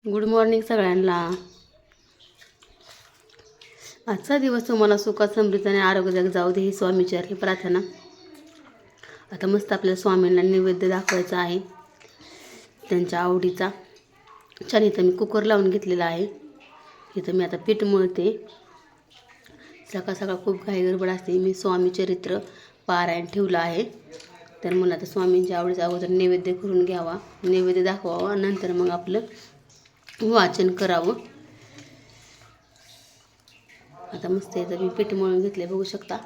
Good morning सगळ्यांना। आजचा दिवस तुम्हाला सुखात समृद्ध आणि आरोग्यदायक जाऊ दे ही स्वामीचरणी प्रार्थना। आता मस्त आपल्याला स्वामींना नैवेद्य दाखवायचा आहे त्यांच्या आवडीचा। छान इथं मी कुकर लावून घेतलेला आहे। इथं मी आता पीठ मळते। सकाळ सकाळ खूप घाई गडबड असते। मी स्वामी चरित्र पारायण ठेवलं आहे, तर मला आता स्वामींच्या आवडीचा अगोदर नैवेद्य करून घ्यावा, नैवेद्य दाखवावा, नंतर मग आपलं वाचन करावं। आता मस्त इथं मी पीठ मळून घेतले, बघू शकता।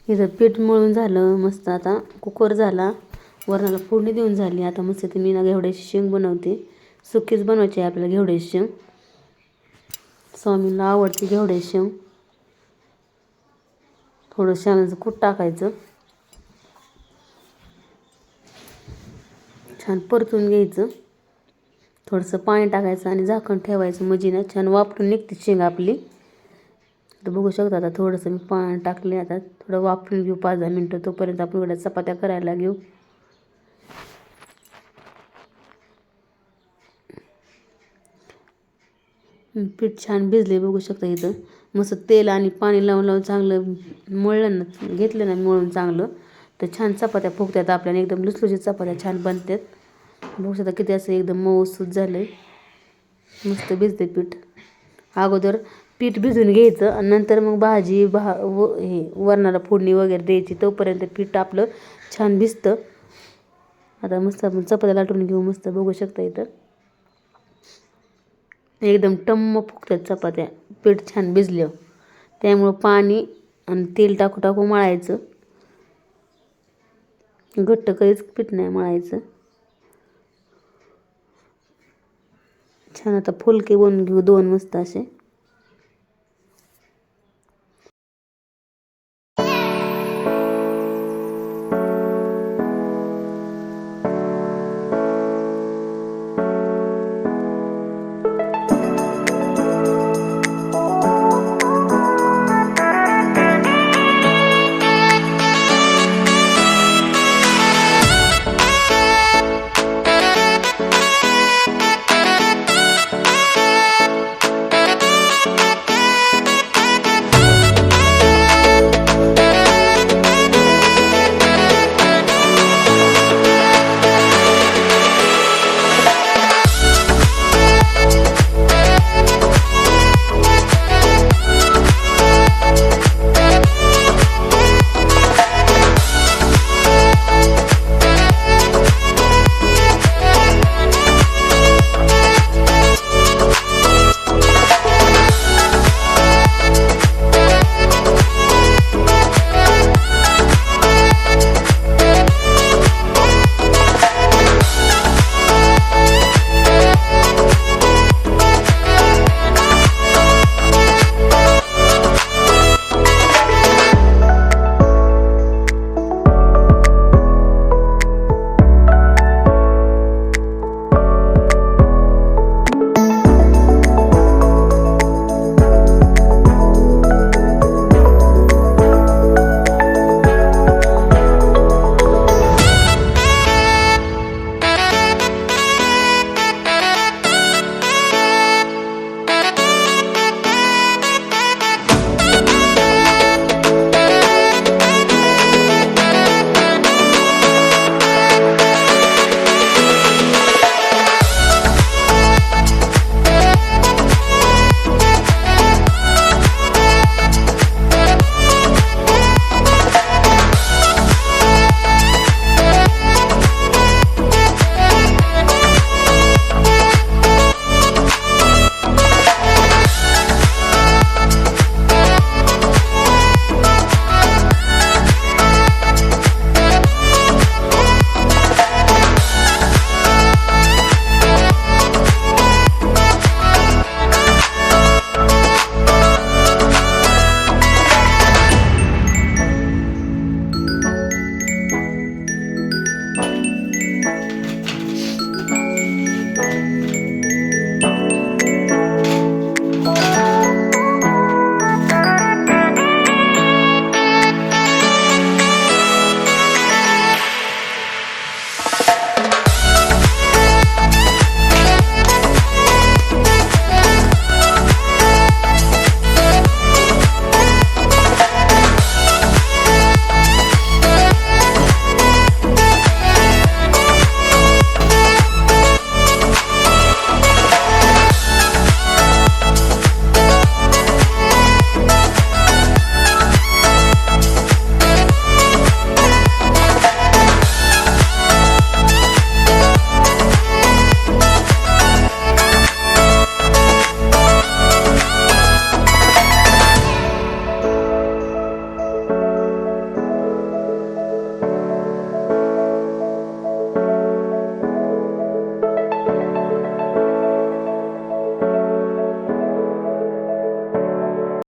इथं पीठ मळून झालं मस्त। आता कुकर झाला, वरणाला फोडणी देऊन झाली। आता मस्त ते मी ना घेवड्याची शेंग बनवते। सुकीच बनवायची आहे आपल्याला घेवड्याची शेंग, स्वामींना आवडते घेवड्याची शेंग। थोडं शेंगाचं कूट टाकायचं, छान परतून घ्यायचं, थोडंसं पाणी टाकायचं आणि झाकण ठेवायचं, म्हणजे ना छान वाफून निघते शेंग आपली। तर बघू शकता आता थोडंसं मी पाणी टाकले। आता थोडं वाफून घेऊ 5-10 मिनटं, तोपर्यंत आपण इकडे चपात्या करायला घेऊ। पीठ छान भिजले, बघू शकता। इथं मस्त तेल आणि पाणी लावून लावून चांगलं मळलं ना, घेतलं ना मळून चांगलं, तर छान चपात्या फुगतात आपल्याला, एकदम लुसलुशीत चपात्या छान बनतात। बघू शकता किती असं एकदम मऊसूत झालं, मस्त भिजते पीठ। अगोदर पीठ भिजून घ्यायचं आणि नंतर मग भाजी हे वरणाला फोडणी वगैरे द्यायची, तोपर्यंत पीठ आपलं छान भिजतं। आता मस्त आपण चपात्या लाटून घेऊ, मस्त बघू शकता। इथं एकदम टम्म फुगतात चपात्या, पीठ छान भिजलं। त्यामुळं पाणी आणि तेल टाकू टाकू मळायचं, घट्ट कधीच पीठ नाही मळायचं। छान आता फुलके बनवून घेऊ 2 मस्त असे।